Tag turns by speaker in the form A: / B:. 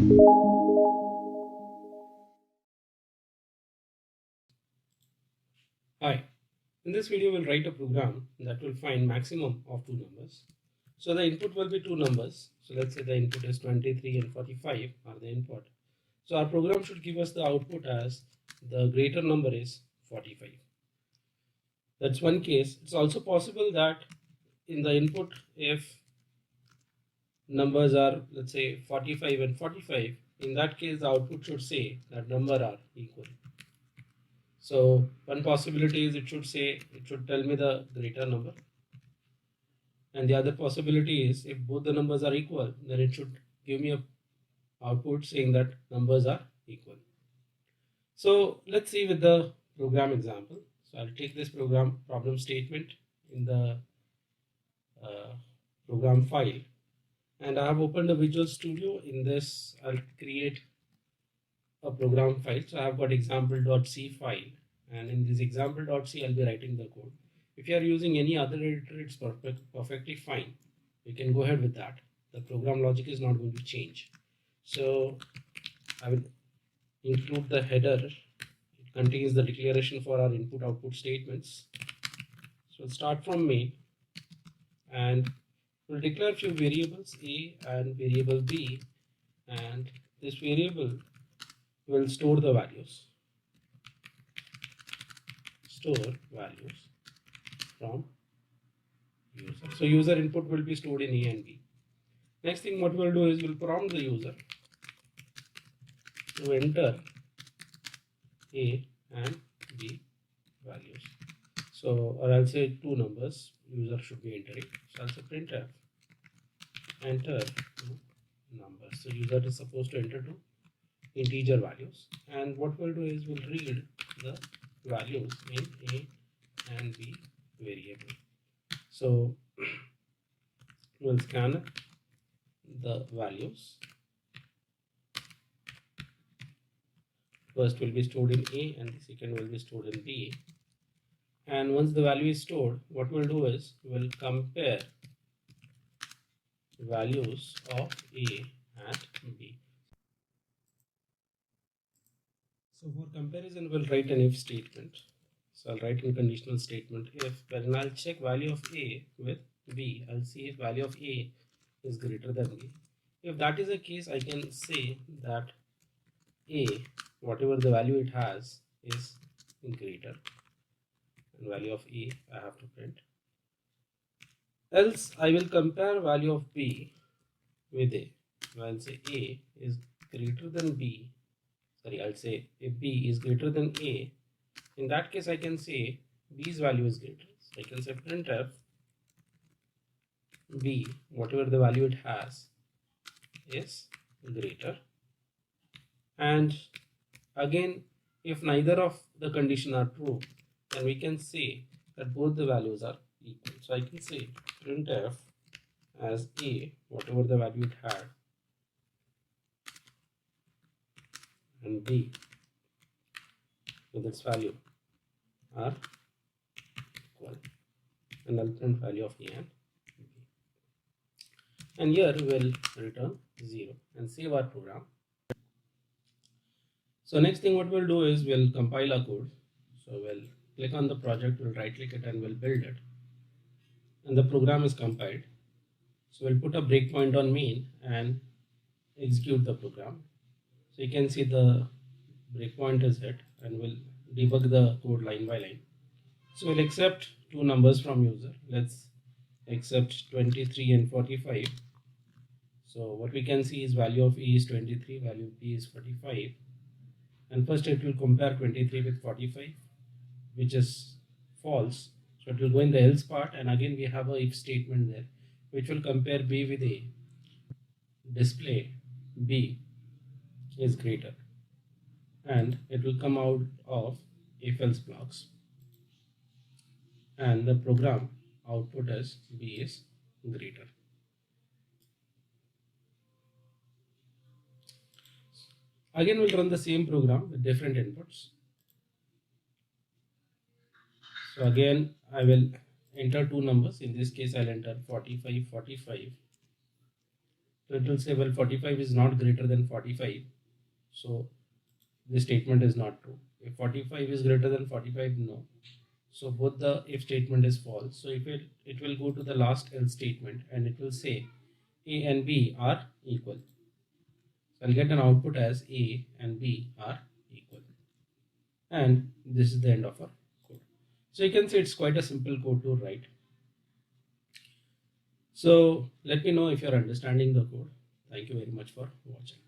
A: Hi, in this video we'll write a program that will find maximum of two numbers. So the input will be two numbers. So let's say the input is 23 and 45 are the input. So our program should give us the output as the greater number is 45. That's one case. It's also possible that in the input, if numbers are, let's say, 45 and 45, in that case the output should say that number are equal. So one possibility is it should tell me the greater number, and the other possibility is if both the numbers are equal, then it should give me a output saying that numbers are equal. So let's see with the program example. So I'll take this problem statement in the program file, and I have opened the Visual Studio. In this I'll create a program file. So I have got example.c file, and in this example.c I'll be writing the code. If you are using any other editor, it's perfectly fine. You can go ahead with that. The program logic is not going to change. So I will include the header. It contains the declaration for our input output statements. So we'll start from main, and we'll declare a few variables, a and variable b, and this variable will store the values. Store values from user. So user input will be stored in A and B. Next thing what we'll do is we'll prompt the user to enter A and B values. So, or I'll say two numbers user should be entering. So I'll say printf enter two numbers. So user is supposed to enter two integer values, and what we'll do is we'll read the values in A and B variable. So we'll scan the values. First will be stored in A and the second will be stored in B. And once the value is stored, what we'll do is we'll compare values of A and B. So for comparison, we'll write an if statement. So I'll write in conditional statement if, and I'll check value of A with B. I'll see if value of A is greater than B. If that is the case, I can say that A, whatever the value it has, is greater, and value of A I have to print. Else I will compare value of B with A. I'll say A is greater than B. Sorry, I'll say if B is greater than A, in that case I can say B's value is greater. So I can say printf B, whatever the value it has, is greater. And again, if neither of the condition are true, then we can say that both the values are equal. So I can say printf as A, whatever the value it had, and B with its value are equal, and I'll print value of A and B. And here we will return 0 and save our program. So next thing what we'll do is we'll compile our code. So we'll click on the project, we'll right click it and we'll build it, and the program is compiled. So we'll put a breakpoint on main and execute the program. So you can see the breakpoint is hit, and we'll debug the code line by line. So we'll accept two numbers from user. Let's accept 23 and 45. So what we can see is value of A is 23, value of B is 45. And first it will compare 23 with 45, which is false. So it will go in the else part, and again we have a if statement there, which will compare B with A. Display B is greater, and it will come out of if else blocks, and the program output is B is greater. Again we'll run the same program with different inputs. So again I will enter two numbers. In this case I'll enter 45 45, So it will say, well, 45 is not greater than 45. So this statement is not true. If 45 is greater than 45, no. So both the if statement is false. So if it will go to the last else statement and it will say A and B are equal. So I'll get an output as A and B are equal. And this is the end of our code. So you can see it's quite a simple code to write. So let me know if you're understanding the code. Thank you very much for watching.